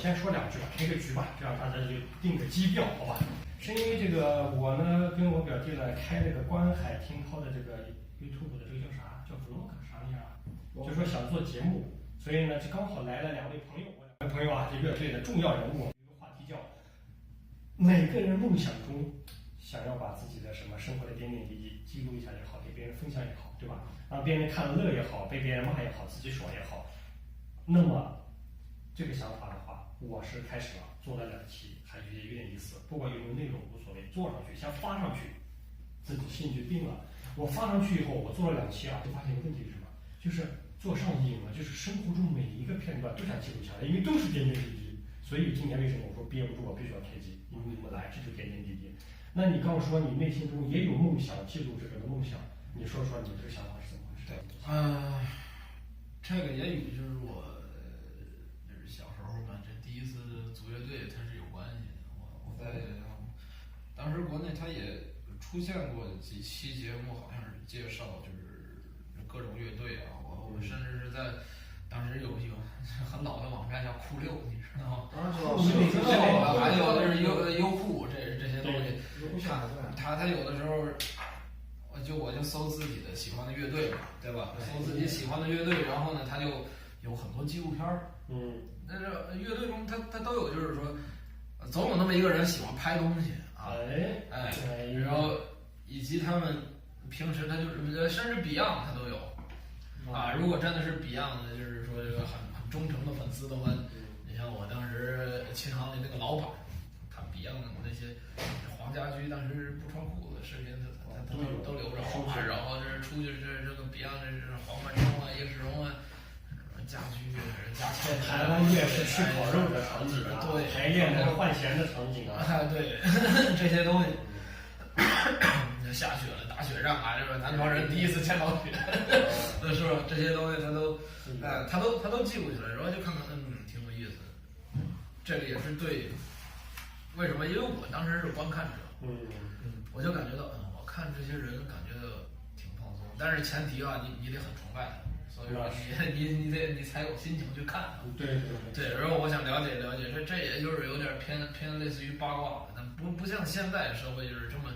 先说两句吧，开个局吧，这样大家就定个基调，好吧？是因为这个我呢跟我表弟呢开那个观海听涛的这个 YouTube 的这个叫啥？叫 vlog 啥样啊？就说想做节目，所以呢就刚好来了两位朋友，我两位朋友啊，这乐队的重要人物，一个话题叫每个人梦想中想要把自己的什么生活的点点滴滴记录一下也好，给别人分享也好，对吧？让别人看了乐也好，被别人骂也好，自己爽也好。那么这个想法的话，我是开始了，做了2期，还觉得有点意思。不管有没有内容无所谓，做上去先发上去，自己兴趣定了。我发上去以后，我做了2期啊，就发现一个问题是什么？就是做上瘾了，就是生活中每一个片段都想记录下来，因为都是点点滴滴。所以今天为什么我说憋不住，我必须要开机？因为你们来，这就点点滴滴。那你刚说你内心中也有梦想，记录这个的梦想，你说说你这个想法是怎么回事？对，这个也与就是我就是小时候嘛，这第一次组乐队它是有关系的。我在当时国内它也出现过几期节目，好像是介绍就是各种乐队啊，我甚至是在当时有很老的网站叫酷六，你知道吗？还有就是优酷这些东西，他有的时候。我就搜自己的喜欢的乐队嘛，对吧？搜自己喜欢的乐队，然后呢，他就有很多纪录片儿。那这乐队中他都有，就是说，总有那么一个人喜欢拍东西啊，然后以及他们平时他就是甚至 Beyond 他都有啊。如果真的是 Beyond 的，就是说这个很忠诚的粉丝的话，你像我当时琴行里那个老板，他 Beyond 的那些黄家驹当时不穿裤子的视频，他都留着啊。然后这出去这个 Beyond 这是黄贯中啊、叶世荣啊。家居家在台湾乐是吃烤肉的场景啊，对，排练的换弦的场景啊，对，这些东西。下雪了，打雪仗啊，这个南方人第一次见到雪，是吧？这些东西他都记录下来，然后就看看，挺有意思的。这个也是对，为什么？因为我当时是观看者，我就感觉到，我看这些人感觉到挺放松，但是前提啊，你得很崇拜他。所以说你才有心情去看。对，然后我想了解了解，这也就是有点偏类似于八卦，但不像现在社会就是这么，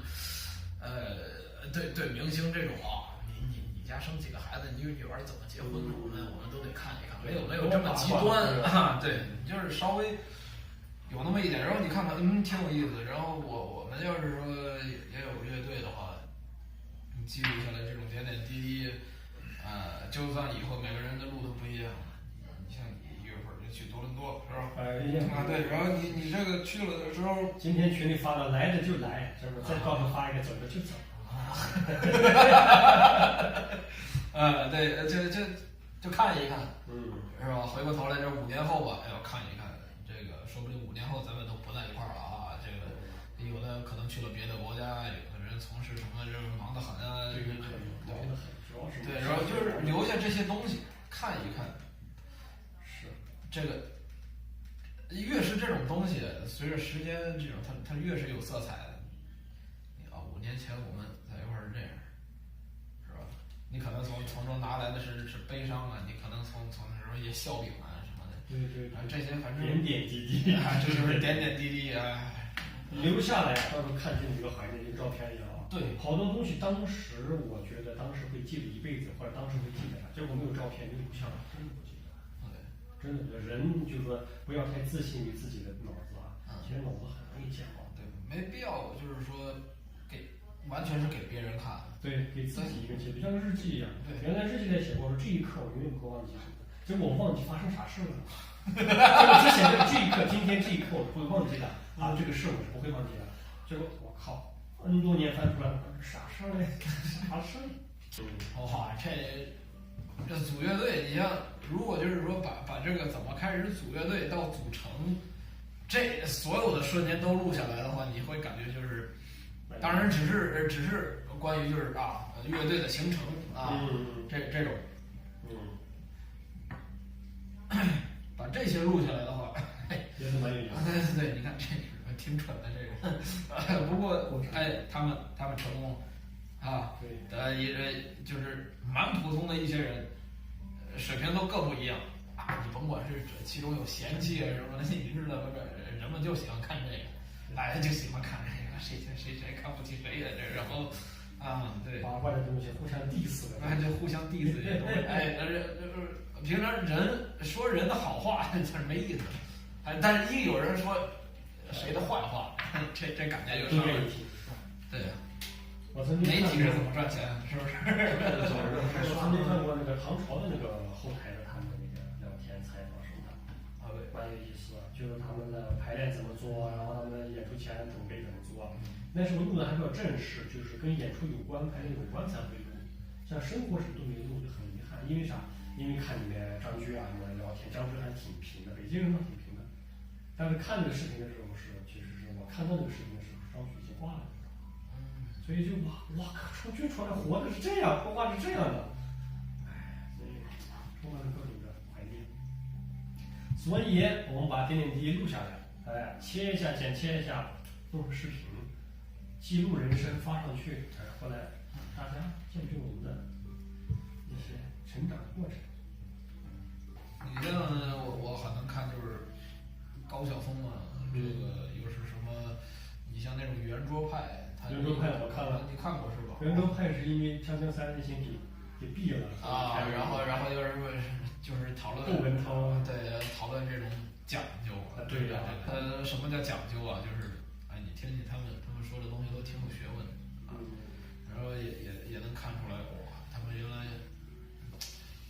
对明星这种啊，你家生几个孩子，你女儿怎么结婚，我们都得看一看，没有这么极端啊。对，就是稍微有那么一点，然后你看看，挺有意思。然后我们要是说也有乐队的话，你记录下来这种点点滴滴。就算以后每个人的路都不一样，你像你1月份就去多伦多，是吧？对，然后你这个去了的时候，今天群里发了，来的就来，是不是？再告诉发一个走的就走。对，就看一看，是吧？回过头来这5年后吧，要看一看，这个说不定5年后咱们都不在一块儿了啊。这个有的可能去了别的国家，有的人从事什么就是忙得很啊，对，然后就是留下这些东西看一看，是这个越是这种东西，随着时间这种它越是有色彩的。5年前我们在一块儿是这样，是吧？你可能从中拿来的是悲伤啊，你可能从那时候也笑柄啊什么的。对，这些反正点点滴滴啊，这就是点点滴滴啊，留下来，到时候看见你就好像那个照片一样。对，好多东西当时我觉得当时会记得一辈子，或者当时会记得它，结果没有照片，没有录像，真的不记得。真的，人就是说不要太自信于自己的脑子啊，其实脑子很容易健忘。对，没必要就是说完全是给别人看。对，给自己一个记录，就像日记一样。对，原来日记里写过说这一刻我永远不会忘记什么，结果我忘记发生啥事了。之前这一刻，今天这一刻我是不会忘记的啊，这个事我是不会忘记的。结果我靠，N 多年翻出来，啥事儿嘞？啥事儿？哇，这组乐队，你像如果就是说把这个怎么开始组乐队到组成，这所有的瞬间都录下来的话，你会感觉就是，当然只是关于就是乐队的形成啊，这种，把这些录下来的话，也是蛮有意思。对，你看这挺蠢的这个，不过他们成功。也就是蛮普通的一些人，水平都各不一样啊。你甭管是这其中有嫌弃啊什么的，你知道吧？人们就喜欢看这个，大家就喜欢看这个，谁看不起谁呀？这然后对，八卦的东西互相 diss 的，就互相 diss 这种，平常人说人的好话这是没意思，但是一有人说谁的坏话，这感觉就上来了。对呀，媒体是怎么赚钱，是不是？我曾经看过那个唐朝的那个后台的他们那个聊天采访什么的，对，蛮有意思的，就是他们的排练怎么做，然后他们演出前准备怎么做。那时候录的还比较正式，就是跟演出有关、排练有关才会录，像生活什么都没录，就很遗憾。因为啥？因为看里面张居啊什么聊天，张居还挺平的，北京人倒挺平的。但是看这个视频的时候其实是我看到这个视频的时候，张居已经挂了。所以就哇靠，从军出来活的是这样，说话是这样的，哎，所以充满了各种的怀念。所以我们把点点滴滴录下来，切一下，剪切一下，弄成视频，记录人生发上去，后来大家见证我们的一些成长的过程。你像我很能看就是高晓松啊，这个又是什么？你像那种圆桌派。圆桌派我看了，你看过是吧？圆桌派是因为锵锵三人行给毙了然后又是就是讨论窦文涛，对，讨论这种讲究对呀，什么叫讲究啊？就是你听听他们说的东西都挺有学问然后也能看出来哇，他们原来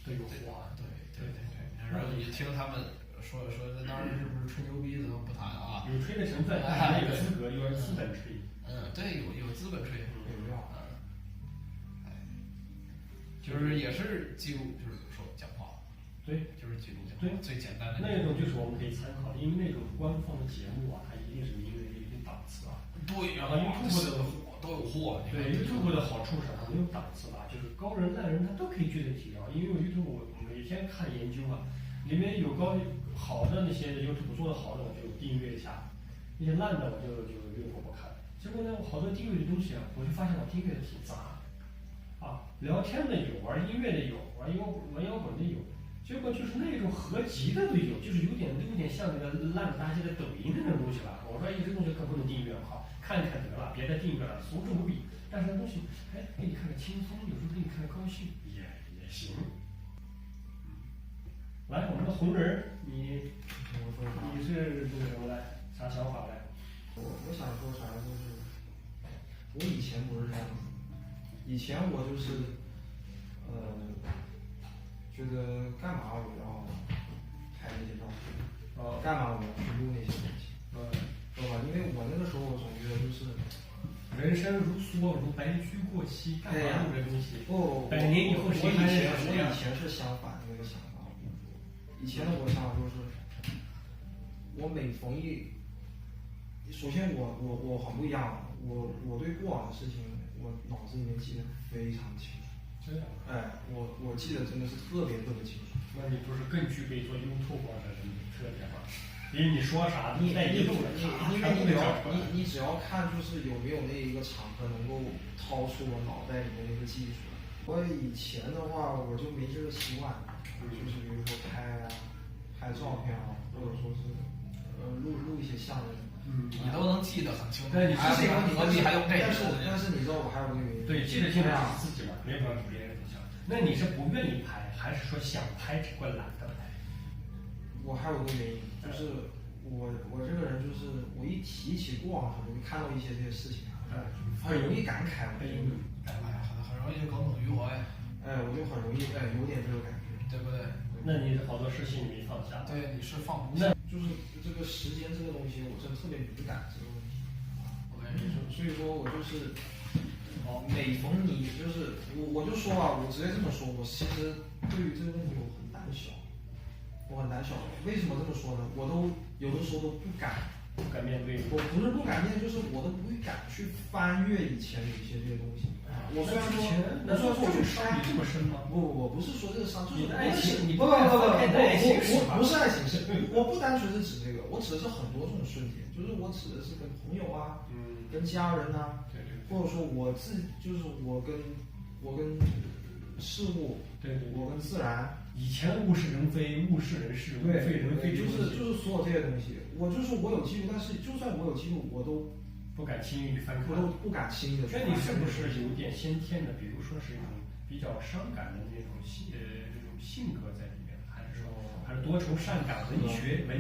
对有话，对，然后你听他们说那当然是不是吹牛逼咱们不谈啊？有吹的成分，有资格，有资本吹。对，有资本吹，就是也是记录，就是说讲话，对，就是记录讲话，对，最简单的那种就是我们可以参考，因为那种官方的节目啊，它一定是名为一定档次啊。对，然后 YouTube 的都有货，对 YouTube 的好处是啥？没有档次吧，就是高人烂人他都可以具体提高，因为我 YouTube 我每天看研究啊，里面有好的那些 YouTube 做的好的我就订阅一下，那些烂的我就略过不看。结果呢，我好多订阅的东西啊，我就发现我订阅的挺杂，聊天的有，玩音乐的有，玩摇滚的有，结果就是那种合集的都有，就是有点像那个烂大街的抖音那种东西了。我说这东西可不能订阅，好看一看得了，别再订阅了，俗之无比。但是那东西，给你看着轻松，有时候给你看着高兴，也行。来，我们的红人，你是这个什么来？啥想法来？我想说啥就是，我以前不是这样子，以前我就是，觉得干嘛我要拍那些照片，干嘛我要去录那些东西，知道吧？因为我那个时候我总觉得就是，人生如梭，如白驹过隙，干嘛录这东西？不，百年以后谁还是我以前是相反的那个想法，以前的我想法就是，我每逢首先我很不一样，我对过往的事情我脑子里面记得非常清楚。这样。我记得真的是特别清楚。那你不是更具备做YouTube的特点吗？因为你说啥你带一路的，因为你只要看就是有没有那一个场合能够掏出我脑袋里面那个记忆出来。我以前的话我就没这个习惯，就是比如说拍照片啊，或者说是录一些相声。你都能记得很清楚。但你何必还用这个？但是你知道我还有个原因。对，记得清楚是自己嘛，没有帮助别人影响。那你是不愿意拍，还是说想拍只不过懒得拍？我还有个原因，就是我这个人就是我一提起过往，很容易看到一些这些事情很容易感慨。很容易就耿耿于怀。我就很容易有点这个感觉，对不对？那你好多事情你没放下。对，你是放不下。就是这个时间这个东西，我真特别敏感这个问题。所以说我就是，每逢你就是我就说吧，我直接这么说，我其实对于这个问题我很胆小，为什么这么说呢？我都有的时候都不敢面对。我不是不敢面对，就是我都不会敢去翻阅以前的一些这些东西。我虽然说我去伤你这么深吗？不，我不是说这个伤，就是爱情，你不是爱情是，我不单纯是指这个，我指的是很多这种瞬间，就是我指的是跟朋友啊，跟家人啊，或者说我就是我跟事物，我跟自然以前物是人非，物是人是，物非人非，就是所有这些东西，我有记录，但是就算我有记录，我都不敢轻易去翻看，我都不敢轻易的。那你是不是有点先天的，比如说是一种比较伤感的那种这种性格在里面，还是说还是多愁善感、文人？可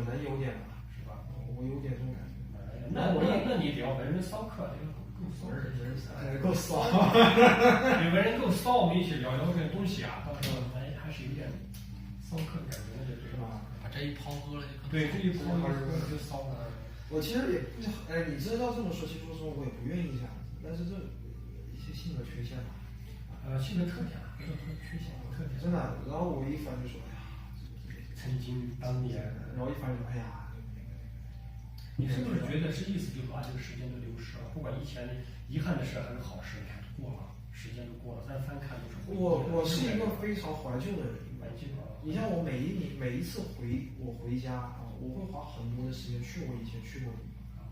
能有点吧，是吧？我有点这种感觉。那你得要文人骚客，这个够骚，够骚。你文人够骚，我们一起聊聊这个东西啊，到时候还是有点骚客的感觉，那就对吧？把这一泡喝了就更对，这一泡就骚了。我其实也不，你真要这么说，其实说我也不愿意这样子，但是这一些性格缺陷吧，性格特点啊，缺陷特点。真的，然后我一翻就说，哎呀，曾经当年，然后一翻就说，哎呀，你是不是觉得是意思就是把这个时间都流失了？不管以前遗憾的事还是好事，你看过了，时间都过了，再翻看都是回忆。我是一个非常怀旧的人，怀旧啊。你像我每一次回家啊，我会花很多的时间去我以前去过的地方，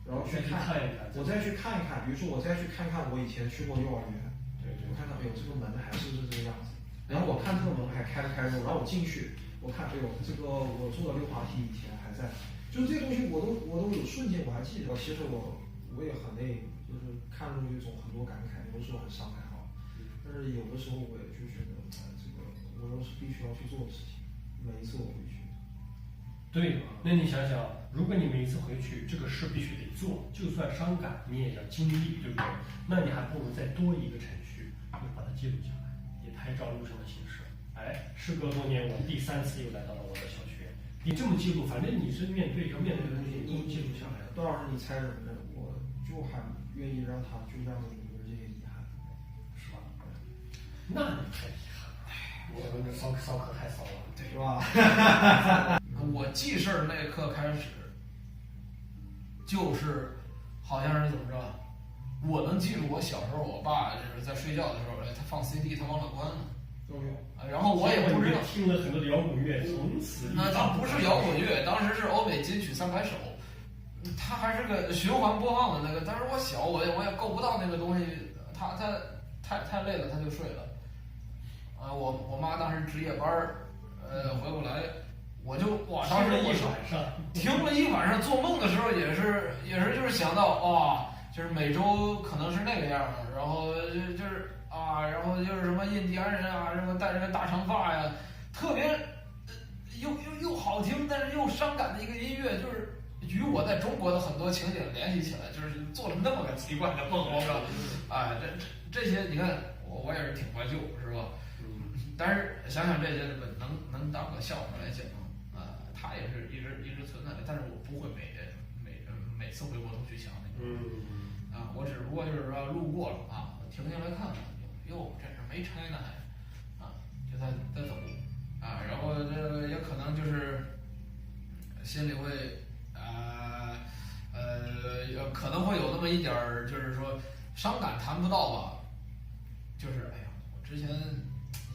然后去看一看，我再去看一看，比如说我再去看看我以前去过幼儿园，我看到哎呦这个门还是不是这个样子，然后我看这个门还开不开着，然后我进去，我看哎呦这个我坐的溜滑梯以前还在，就是这些东西我都有瞬间我还记得，其实我也很累，就是看着有一种很多感慨，有的时候很伤感哈，但是有的时候我也就觉得这个我都是必须要去做的事情，每一次我回去。对，那你想想，如果你每一次回去，这个事必须得做，就算伤感，你也要经历，对不对？那你还不如再多一个程序，就把它记录下来，以拍照录像的形式。哎，时隔多年，我第3次又来到了我的小学。你这么记录，反正你是要面对的东西，你记录下来。段老师，你猜怎么着？我就还愿意让他就这样子留着这些遗憾，是吧？那你太遗憾了，我们这骚客太骚了，对，是吧？我记事儿那一刻开始，就是好像是怎么着，我能记住我小时候，我爸就是在睡觉的时候，他放 CD， 他忘了关了。然后我也不知道听了很多的摇滚乐，从此那它不是摇滚乐，当时是欧美金曲300首，它还是个循环播放的那个。但是我小，我也够不到那个东西，他太累了，他就睡了。我妈当时值夜班回不来，我就哇，当时我听了一晚上，做梦的时候也是就是想到哇，就是美洲可能是那个样，然后就是啊，然后就是什么印第安人啊，什么戴着个大长发呀，特别又好听，但是又伤感的一个音乐，就是与我在中国的很多情景联系起来，就是做了那么个奇怪的梦，我说，哎，这些你看我也是挺怀旧，是吧？但是想想这些能当个笑话来讲，它也是一直存在的，但是我不会每次回国都去想那个，我只不过就是说路过了啊，停下来看看，哟，这是没拆呢还，就在走，然后这也可能就是心里会可能会有那么一点儿，就是说伤感谈不到吧，就是哎呀，我之前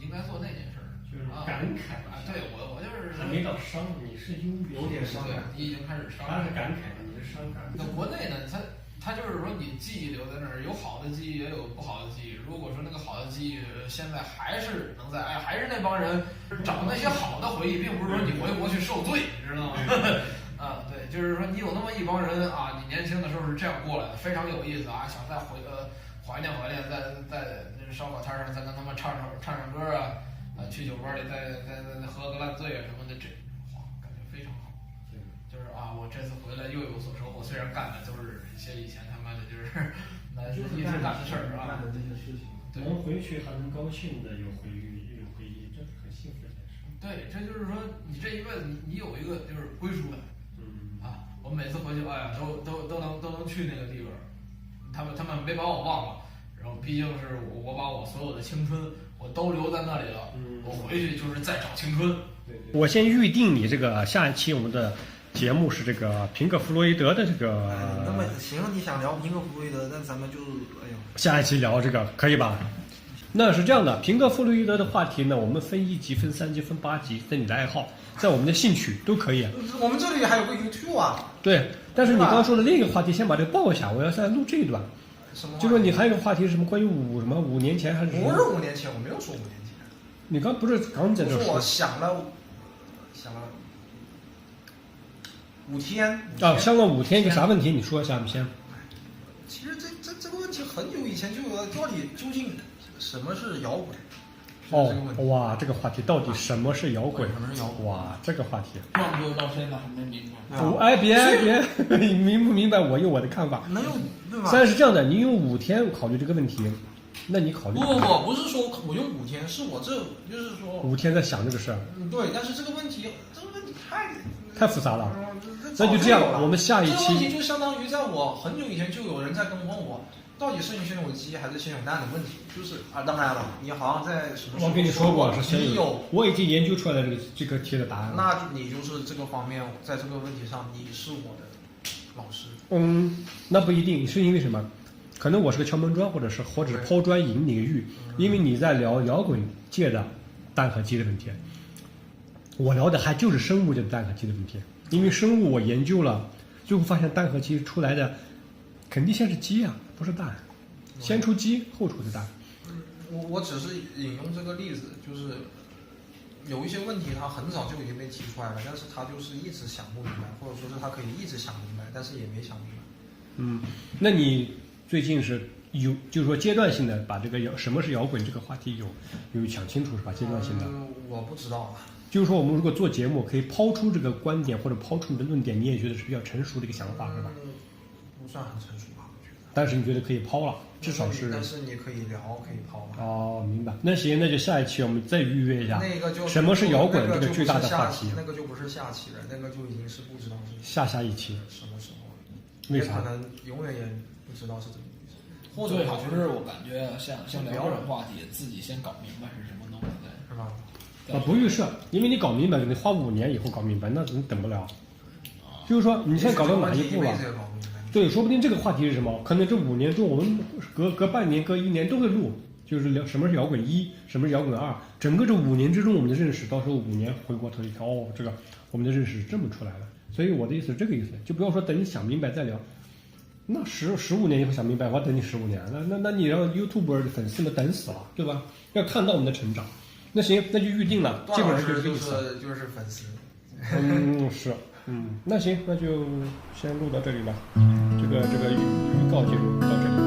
应该做那件事儿，就是感慨对我就是还没到伤，你是有点伤感，你已经开始伤，他是感慨，你是伤感。那国内呢，它就是说你记忆留在那儿，有好的记忆也有不好的记忆。如果说那个好的记忆现在还是能在，还是那帮人找那些好的回忆，并不是说你回国去受罪，你知道吗？对，就是说你有那么一帮人啊，你年轻的时候是这样过来的，非常有意思啊，想再怀念，在那烧烤摊上再跟他们唱歌啊，去酒吧里再喝个烂醉啊什么的，这感觉非常好。就是我这次回来又有所收获，虽然干的都是一些以前他妈的就是一直干的事儿干的这些事情，能回去还能高兴的有回忆，这是很幸福的一件事。对，这就是说你这一辈子你有一个就是归属感。我每次回去，哎呀，都能去那个地方，他们没把我忘了，然后毕竟是我把我所有的青春我都留在那里了，我回去就是再找青春。我先预定你这个下一期我们的节目是这个平克·弗洛伊德的这个。那么行，你想聊平克·弗洛伊德，那咱们就下一期聊这个可以吧？那是这样的，平克·弗洛伊德的话题呢，我们分1集、分3集、分8集，在你的爱好，在我们的兴趣都可以。我们这里还有个 YouTube 啊。对，但是你刚刚说的另一个话题，先把这个报一下，我要再录这一段。什么？就说你还有一个话题是什么？关于5年前还是？不是5年前，我没有说5年前。你刚不是刚在这我说我说想了5天啊？想了5天一个啥问题？你说一下，你先。其实这个问题很久以前就有了，到底究竟什么是摇滚？哦这个问题，哇，这个话题到底什么是摇滚？什么是摇滚？哇，这个话题，撞不到现在还没明白。对啊哎，别，你明不明白？我有我的看法。能有对吧？虽然是这样的，你用5天考虑这个问题，那你考虑不是说我用5天，是我这就是说5天在想这个事儿，对，但是这个问题太复杂了。那那就这样，我们下一这个问题期就相当于在我很久以前就有人在跟我问我，到底是你先有鸡还是先有蛋的问题，就是啊，当然了，你好像在什么时候我跟你说过是先你有，我已经研究出来了这个题的答案了。那你就是这个方面，在这个问题上你是我的老师。那不一定，是因为什么？可能我是个敲门砖，或者是抛砖引你个玉，因为你在聊摇滚界的蛋和鸡的问题，我聊的还就是生物界的蛋和鸡的问题。因为生物我研究了，最后发现蛋和鸡出来的肯定先是鸡啊，不是蛋，先出鸡后出的蛋。我只是引用这个例子，就是有一些问题他很早就已经被提出来了，但是他就是一直想不明白，或者说是他可以一直想明白，但是也没想明白。那你最近是就是说阶段性的把这个什么是摇滚这个话题有想清楚是吧？阶段性的。我不知道啊。就是说，我们如果做节目，可以抛出这个观点或者抛出你的论点，你也觉得是比较成熟的一个想法，是吧？不算很成熟吧，我觉得。但是你觉得可以抛了，至少是。但是你可以聊，可以抛嘛。哦，明白。那行，那就下一期我们再预约一下。那个就什么是摇滚这个最大的话题？那个就不是下期了，那个就已经是不知道是下一期什么时候了。为啥？可能永远也不知道是怎么回事。或者其实我感觉像聊这种话题，自己先搞明白是什么东西再是吧？不预设，因为你搞明白，你花5年以后搞明白，那你等不了。就是说，你现在搞到哪一步了？对，说不定这个话题是什么？可能这5年中，我们隔半年、隔1年都会录，就是聊什么是摇滚1，什么是摇滚2。整个这5年之中，我们的认识，到时候5年回过头一看，哦，这个我们的认识是这么出来的。所以我的意思是这个意思，就不要说等你想明白再聊。那15年以后想明白，我等你15年，那你让 YouTube 的粉丝们等死了，对吧？要看到我们的成长。那行，那就预定了，基本上就是粉丝。是，那行，那就先录到这里吧。这个预告节目到这里。